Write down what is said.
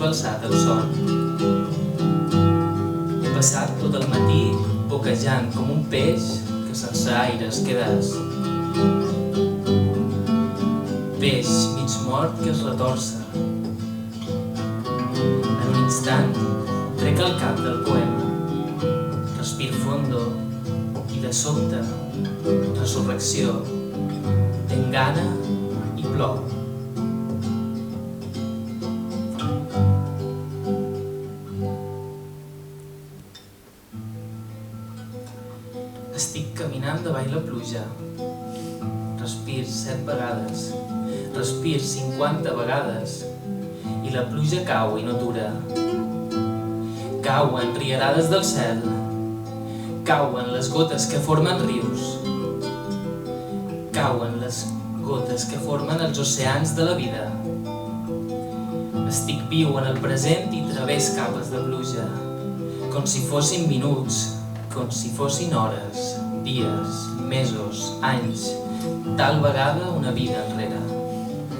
alçat el son. He passat tot el matí boquejant com un peix que sense aire es quedes. Peix mig mort que es retorça. En un instant trec el cap del poema, respir fondo i de sobte, resurrecció, tenc gana i plou. Estic caminant davall la pluja. Respir 7 vegades, respir 50 vegades i la pluja cau i no dura. Cauen rialades del cel, cauen les gotes que formen rius, cauen les gotes que formen els oceans de la vida. Estic viu en el present i través capes de pluja, com si fossin minuts, com si fossin hores, dies, mesos, anys, tal vegada una vida enrere.